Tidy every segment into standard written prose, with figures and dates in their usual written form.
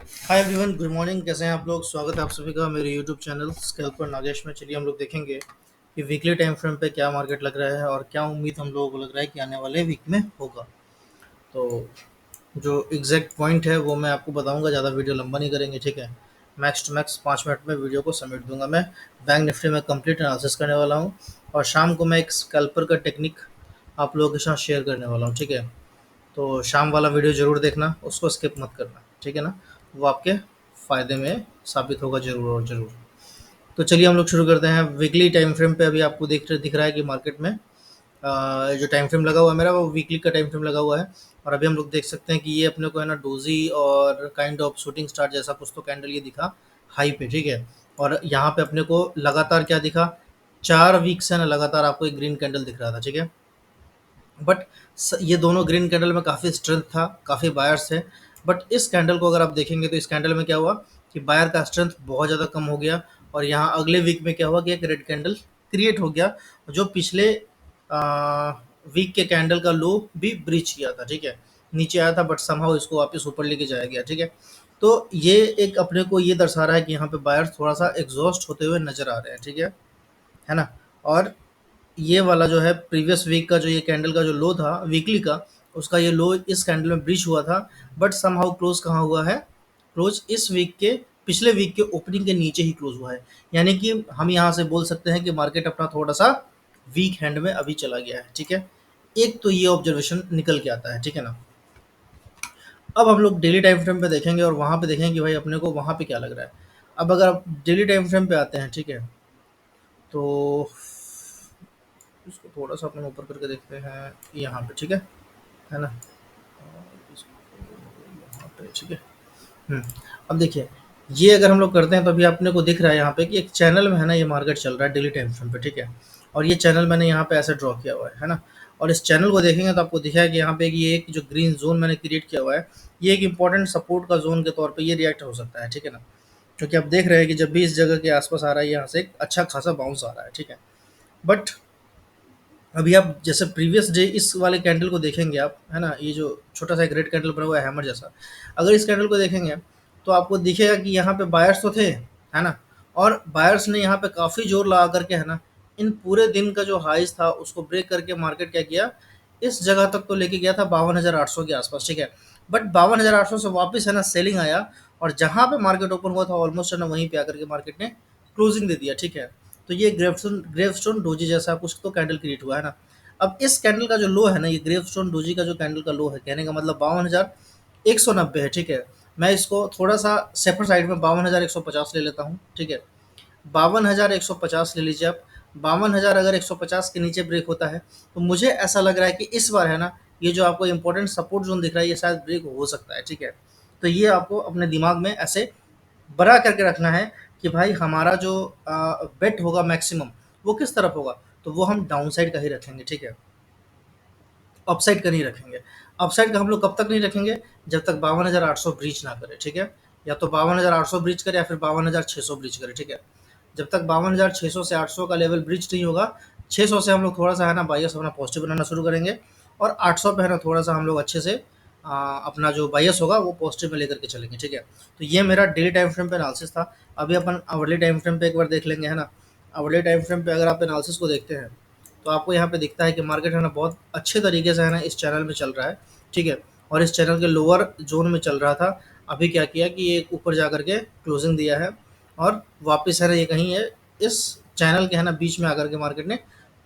Hi everyone, good morning. कैसे हैं आप लोग? स्वागत है आप सभी का मेरे यूट्यूब चैनल स्कैल्पर नागेश में। चलिए हम लोग देखेंगे कि वीकली टाइम फ्रेम पे क्या मार्केट लग रहा है और क्या उम्मीद हम लोगों को लग रहा है कि आने वाले वीक में होगा। तो जो एग्जैक्ट पॉइंट है वो मैं आपको बताऊंगा, ज़्यादा वीडियो लंबा नहीं करेंगे, ठीक है। मैक्स टू मैक्स 5 मिनट में वीडियो को समेट दूंगा मैं। बैंक निफ्टी में कंप्लीट एनालिसिस करने वाला हूँ और शाम को मैं एक स्कैल्पर का टेक्निक आप लोगों के साथ शेयर करने वाला हूँ, ठीक है। तो शाम वाला वीडियो ज़रूर देखना, उसको स्किप मत करना, ठीक है ना। वो आपके फ़ायदे में साबित होगा ज़रूर और ज़रूर। तो चलिए हम लोग शुरू करते हैं। वीकली टाइम फ्रेम पे अभी आपको दिख रहा है कि मार्केट में जो टाइम फ्रेम लगा हुआ है मेरा, वो वीकली का टाइम फ्रेम लगा हुआ है। और अभी हम लोग देख सकते हैं कि ये अपने को है ना डोजी और काइंड ऑफ शूटिंग स्टार जैसा कुछ तो कैंडल ये दिखा हाई पे, ठीक है। और यहाँ पे अपने को लगातार क्या दिखा, 4 वीक से ना लगातार आपको एक ग्रीन कैंडल दिख रहा था, ठीक है। बट ये दोनों ग्रीन कैंडल में काफ़ी स्ट्रेंथ था, काफ़ी बायर्स थे। बट इस कैंडल को अगर आप देखेंगे तो इस कैंडल में क्या हुआ कि बायर का स्ट्रेंथ बहुत ज़्यादा कम हो गया। और यहाँ अगले वीक में क्या हुआ कि एक रेड कैंडल क्रिएट हो गया, जो पिछले वीक के कैंडल का लो भी ब्रीच किया था, ठीक है। नीचे आया था बट समहाउ इसको वापस ऊपर लेके जाया गया, ठीक है। तो ये एक अपने को ये दर्शा रहा है कि यहाँ पे बायर्स थोड़ा सा एग्जॉस्ट होते हुए नजर आ रहे हैं, ठीक है ना। और ये वाला जो है प्रीवियस वीक का जो ये कैंडल का जो लो था वीकली का, उसका ये लो इस कैंडल में ब्रीच हुआ था। बट समहाउ क्लोज कहाँ हुआ है, क्लोज इस वीक के पिछले वीक के ओपनिंग के नीचे ही क्लोज हुआ है। यानी कि हम यहाँ से बोल सकते हैं कि मार्केट अपना थोड़ा सा वीक हैंड में अभी चला गया है, ठीक है। एक तो ये ऑब्जर्वेशन निकल के आता है, ठीक है ना। अब हम लोग डेली टाइम फ्रेम पे देखेंगे और वहाँ पे देखेंगे कि भाई अपने को वहाँ पे क्या लग रहा है। अब अगर आप डेली टाइम फ्रेम पे आते हैं, ठीक है, तो इसको थोड़ा सा अपने ऊपर करके देखते हैं यहाँ पे, ठीक है ना। इसको यहाँ पे, ठीक है। हम्म। अब देखिए, ये अगर हम लोग करते हैं तो अभी अपने को दिख रहा है यहाँ पे कि एक चैनल में है ना ये मार्केट चल रहा है डेली टाइम फ्रेम पे, ठीक है। और ये चैनल मैंने यहाँ पे ऐसे ड्रॉ किया हुआ है ना। और इस चैनल को देखेंगे तो आपको दिखा है कि यहाँ पे ये एक जो ग्रीन जोन मैंने क्रिएट किया हुआ है, ये एक इंपॉर्टेंट सपोर्ट का जोन के तौर पे ये रिएक्ट हो सकता है, ठीक है ना। क्योंकि आप देख रहे हैं कि जब भी इस जगह के आसपास आ रहा है यहाँ से एक अच्छा खासा बाउंस आ रहा है, ठीक है। बट अभी आप जैसे प्रीवियस डे इस वाले कैंडल को देखेंगे आप, है ना, ये जो छोटा सा एक रेड कैंडल बना हुआ है हैमर जैसा, अगर इस कैंडल को देखेंगे तो आपको दिखेगा कि यहाँ पे बायर्स तो थे, है ना। और बायर्स ने यहाँ पे काफ़ी जोर लगा करके, है ना, इन पूरे दिन का जो हाइज था उसको ब्रेक करके मार्केट क्या किया, इस जगह तक तो लेके गया था 52,800 के आसपास, ठीक है। बट 52,800 से वापस है ना सेलिंग आया, और जहाँ पे मार्केट ओपन हुआ था ऑलमोस्ट है ना वहीं पे आकर के मार्केट ने क्लोजिंग दे दिया, ठीक है। तो ये ग्रेवस्टोन डोजी जैसा कुछ तो कैंडल क्रिएट हुआ है ना। अब इस कैंडल का जो लो है ना, ये ग्रेवस्टोन डोजी का जो कैंडल का लो है, कहने का मतलब 52,190 है, ठीक है। मैं इसको थोड़ा सा सेफर साइड में 52,150 ले लेता हूँ, ठीक है। 52,150 ले लीजिए आप। 52,000 अगर 150 के नीचे ब्रेक होता है तो मुझे ऐसा लग रहा है कि इस बार है ना, ये जो आपको इंपॉर्टेंट सपोर्ट जोन दिख रहा है ये शायद ब्रेक हो सकता है, ठीक है। तो ये आपको अपने दिमाग में ऐसे बना करके रखना है कि भाई हमारा जो बेट होगा मैक्सिमम, वो किस तरफ होगा, तो वो हम डाउन साइड का ही रखेंगे, ठीक है। अपसाइड का नहीं रखेंगे। अपसाइड का हम लोग कब तक नहीं रखेंगे, जब तक 52,800 ब्रीच ना करे, ठीक है। या तो 52,800 ब्रीच करे या फिर 52,600 ब्रीच करे, ठीक है। जब तक 52,600 से 800 का लेवल ब्रीच नहीं होगा, 600 से हम लोग थोड़ा सा है ना बायस अपना पॉजिटिव बनाना शुरू करेंगे। और 800 पे है ना थोड़ा सा हम लोग अच्छे से अपना जो बायस होगा वो पॉजिटिव में लेकर के चलेंगे, ठीक है। तो ये मेरा डेली टाइम फ्रेम पे एनालिसिस था। अभी अपन आवरली टाइम फ्रेम पे एक बार देख लेंगे, है ना। आवरली टाइम फ्रेम पे अगर आप एनालिसिस को देखते हैं तो आपको यहाँ पे दिखता है कि मार्केट है ना बहुत अच्छे तरीके से है ना इस चैनल में चल रहा है, ठीक है। और इस चैनल के लोअर जोन में चल रहा था। अभी क्या किया कि ये ऊपर जा करके क्लोजिंग दिया है, और वापस है ना ये कहीं है इस चैनल के है ना बीच में आकर के मार्केट ने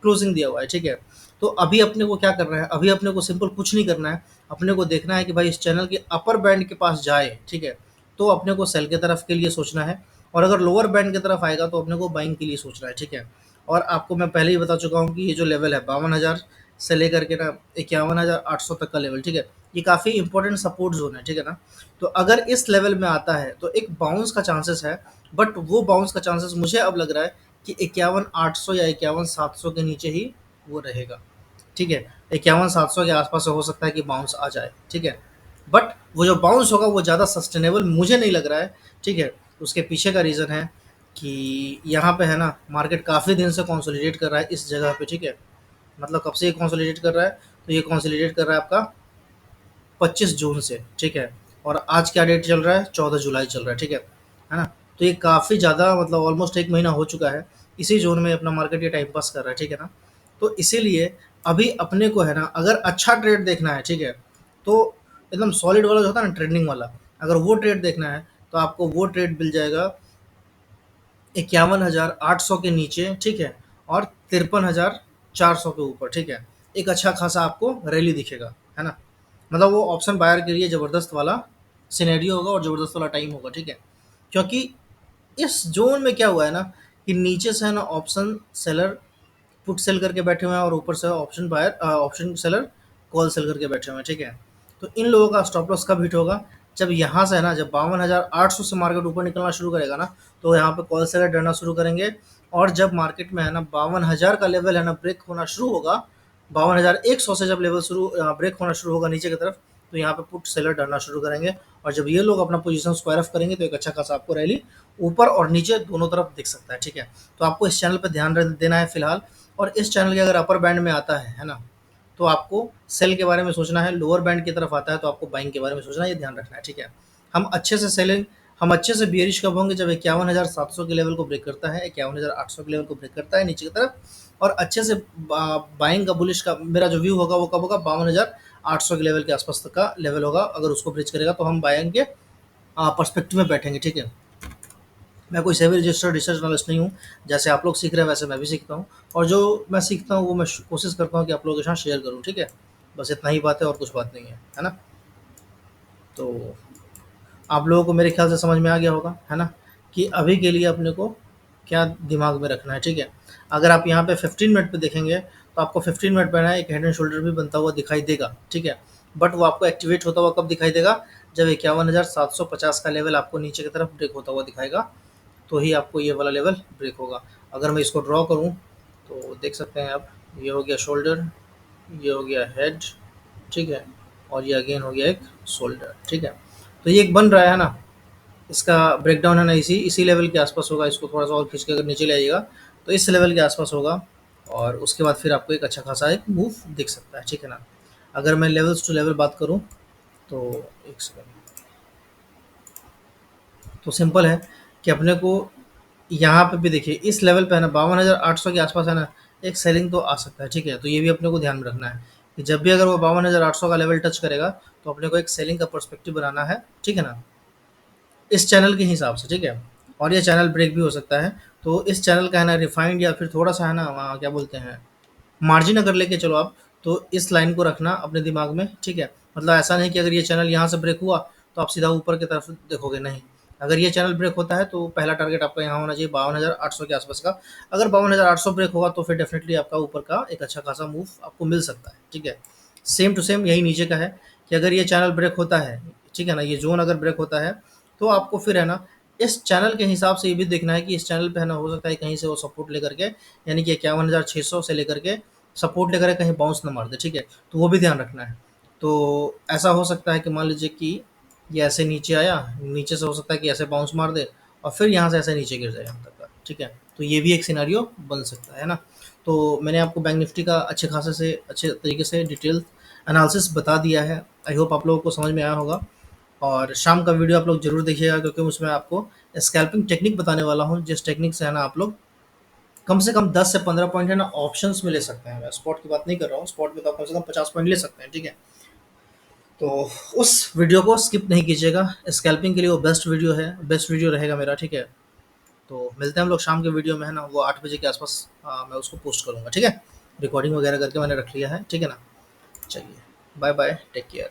क्लोजिंग दिया हुआ है, ठीक है। तो अभी अपने को क्या करना है, अभी अपने को सिंपल कुछ नहीं करना है। अपने को देखना है कि भाई इस चैनल के अपर बैंड के पास जाए, ठीक है, तो अपने को सेल के तरफ के लिए सोचना है। और अगर लोअर बैंड की तरफ आएगा तो अपने को बाइंग के लिए सोचना है, ठीक है। और आपको मैं पहले ही बता चुका हूँ कि ये जो लेवल है 52,000 से लेकर के ना 51,800 तक का लेवल, ठीक है, ये काफ़ी इंपॉर्टेंट सपोर्ट जोन है, ठीक है ना। तो अगर इस लेवल में आता है तो एक बाउंस का चांसेस है। बट वो बाउंस का चांसेस मुझे अब लग रहा है कि 51,800 या 51,700 के नीचे ही वो रहेगा, ठीक है। 51,700 के आसपास हो सकता है कि बाउंस आ जाए, ठीक है। बट वो जो बाउंस होगा वो ज़्यादा सस्टेनेबल मुझे नहीं लग रहा है, ठीक है। उसके पीछे का रीज़न है कि यहाँ पे है ना मार्केट काफ़ी दिन से कंसोलिडेट कर रहा है इस जगह पे, ठीक है। मतलब कब से ये कंसोलिडेट कर रहा है, तो ये कंसोलिडेट कर रहा है आपका 25 जून से, ठीक है। और आज क्या डेट चल रहा है, 14 जुलाई चल रहा है ना? तो ये काफ़ी ज़्यादा मतलब ऑलमोस्ट 1 महीना हो चुका है, इसी ज़ोन में अपना मार्केट ये टाइम पास कर रहा है, ठीक है ना? तो इसीलिए अभी अपने को है ना, अगर अच्छा ट्रेड देखना है, ठीक है? तो एकदम सॉलिड वाला जो होता है ना ट्रेंडिंग वाला, अगर वो ट्रेड देखना है, तो आपको वो ट्रेड मिल जाएगा 51,800 के नीचे, ठीक है? और 53,400 के ऊपर, ठीक है? एक अच्छा खासा आपको रैली दिखेगा, है ना? मतलब वो ऑप्शन बायर के लिए ज़बरदस्त वाला सिनेरियो होगा और ज़बरदस्त वाला टाइम होगा, ठीक है? क्योंकि इस ज़ोन में क्या हुआ है ना, कि नीचे से है ना ऑप्शन सेलर पुट सेल करके बैठे हुए हैं और ऊपर से option buyer option seller call sell करके बैठे हुए हैं, ठीक है? तो इन लोगों का स्टॉप लॉस कब हिट होगा, जब यहाँ से है ना, जब 52,800 से मार्केट ऊपर निकलना शुरू करेगा ना, तो यहाँ पे कॉल सेलर डरना शुरू करेंगे। और जब मार्केट में है ना 52,000 का लेवल है ना ब्रेक होना शुरू होगा, 52,100 से जब लेवल ब्रेक होना शुरू होगा नीचे की तरफ, तो यहाँ पे पुट सेलर डरना शुरू करेंगे। और जब ये लोग अपना पोजीशन स्क्वायर ऑफ करेंगे, तो एक अच्छा खासा आपको रैली ऊपर और नीचे दोनों तरफ दिख सकता है, ठीक है? तो आपको इस चैनल पर ध्यान देना है फिलहाल। और इस चैनल के अगर अपर बैंड में आता है ना, तो आपको सेल के बारे में सोचना है, लोअर बैंड की तरफ आता है तो आपको बाइंग के बारे में सोचना है, ये ध्यान रखना है, ठीक है? हम अच्छे से सेलिंग हम अच्छे से बियरिश कब होंगे, जब 51,700 के लेवल को ब्रेक करता है, 51,800 के लेवल को ब्रेक करता है नीचे की तरफ, और अच्छे से बाइंग का बुलिश का मेरा जो व्यू होगा वो कब होगा, 52,800 के लेवल के आसपास तक का लेवल होगा। अगर उसको ब्रिज करेगा तो हम बाइंग के पर्सपेक्टिव में बैठेंगे, ठीक है? मैं कोई सेबी रजिस्टर्ड रिसर्च एनालिस्ट नहीं हूँ, जैसे आप लोग सीख रहे हैं वैसे मैं भी सीखता हूँ, और जो मैं सीखता हूँ वो मैं कोशिश करता हूँ कि आप लोगों के साथ शेयर करूँ, ठीक है? बस इतना ही बात है और कुछ बात नहीं है ना? तो आप लोगों को मेरे ख्याल से समझ में आ गया होगा, है ना? कि अभी के लिए अपने को क्या दिमाग में रखना है, ठीक है? अगर आप यहाँ पे 15 मिनट पे देखेंगे, तो आपको 15 मिनट पे ना एक हेड एंड शोल्डर भी बनता हुआ दिखाई देगा, ठीक है? बट वो आपको एक्टिवेट होता हुआ कब दिखाई देगा, जब 51,750 का लेवल आपको नीचे की तरफ ब्रेक होता हुआ दिखाएगा, तो ही आपको ये वाला लेवल ब्रेक होगा। अगर मैं इसको ड्रॉ करूँ, तो देख सकते हैं आप, ये हो गया शोल्डर, ये हो गया हेड, ठीक है? और ये अगेन हो गया एक शोल्डर, ठीक है? तो ये एक बन रहा है ना, इसका ब्रेकडाउन है ना इसी लेवल के आसपास होगा। इसको थोड़ा सा और खींच के अगर नीचे ले आइएगा, तो इस लेवल के आसपास होगा, और उसके बाद फिर आपको एक अच्छा खासा एक मूव दिख सकता है, ठीक है ना? अगर मैं लेवल्स टू लेवल बात करूँ, तो एक सेकंड, तो सिंपल है कि अपने को यहाँ पे भी देखिए इस लेवल पे है ना 52,800 के आसपास है ना, एक सेलिंग तो आ सकता है, ठीक है? तो ये भी अपने को ध्यान में रखना है कि जब भी अगर वो 52,800 का लेवल टच करेगा, तो अपने को एक सेलिंग का पर्सपेक्टिव बनाना है, ठीक है ना? इस चैनल के हिसाब से, ठीक है? और ये चैनल ब्रेक भी हो सकता है, तो इस चैनल का है ना रिफाइंड या फिर थोड़ा सा है ना क्या बोलते हैं, मार्जिन अगर लेके चलो आप, तो इस लाइन को रखना अपने दिमाग में, ठीक है? मतलब ऐसा नहीं कि अगर ये चैनल यहाँ से ब्रेक हुआ, तो आप सीधा ऊपर की तरफ देखोगे, नहीं। अगर ये चैनल ब्रेक होता है, तो पहला टारगेट आपका यहाँ होना चाहिए 52,800 के आसपास का। अगर 52,800 ब्रेक होगा, तो फिर डेफिनेटली आपका ऊपर का एक अच्छा खासा मूव आपको मिल सकता है, ठीक है? सेम टू सेम यही नीचे का है, कि अगर ये चैनल ब्रेक होता है, ठीक है ना, ये जोन अगर ब्रेक होता है, तो आपको फिर है ना इस चैनल के हिसाब से ये भी देखना है कि इस चैनल पे है ना हो सकता है कहीं से वो सपोर्ट लेकर के, यानी कि 51,600 से लेकर के सपोर्ट लेकर कहीं बाउंस ना मार दे, ठीक है? तो वो भी ध्यान रखना है। तो ऐसा हो सकता है कि मान लीजिए कि ये ऐसे नीचे आया, नीचे से हो सकता है कि ऐसे बाउंस मार दे, और फिर यहाँ से ऐसे नीचे गिर जाए यहाँ तक का, ठीक है? तो ये भी एक सिनेरियो बन सकता है ना? तो मैंने आपको बैंक निफ्टी का अच्छे तरीके से डिटेल एनालिसिस बता दिया है। आई होप आप लोगों को समझ में आया होगा। और शाम का वीडियो आप लोग ज़रूर देखिएगा, क्योंकि उसमें आपको स्कैल्पिंग टेक्निक बताने वाला हूँ, जिस टेक्निक से है ना आप लोग कम से कम 10 से 15 पॉइंट है ना ऑप्शंस में ले सकते हैं। मैं स्पॉट की बात नहीं कर रहा हूँ, स्पॉट में तो आप कम से कम 50 पॉइंट ले सकते हैं, ठीक है? तो उस वीडियो को स्किप नहीं कीजिएगा, स्कैल्पिंग के लिए वो बेस्ट वीडियो रहेगा मेरा, ठीक है? तो मिलते हैं हम लोग शाम के वीडियो में, है ना? वो 8 बजे के आसपास मैं उसको पोस्ट करूँगा, ठीक है? रिकॉर्डिंग वगैरह करके मैंने रख लिया है, ठीक है ना? चलिए, बाय बाय, टेक केयर।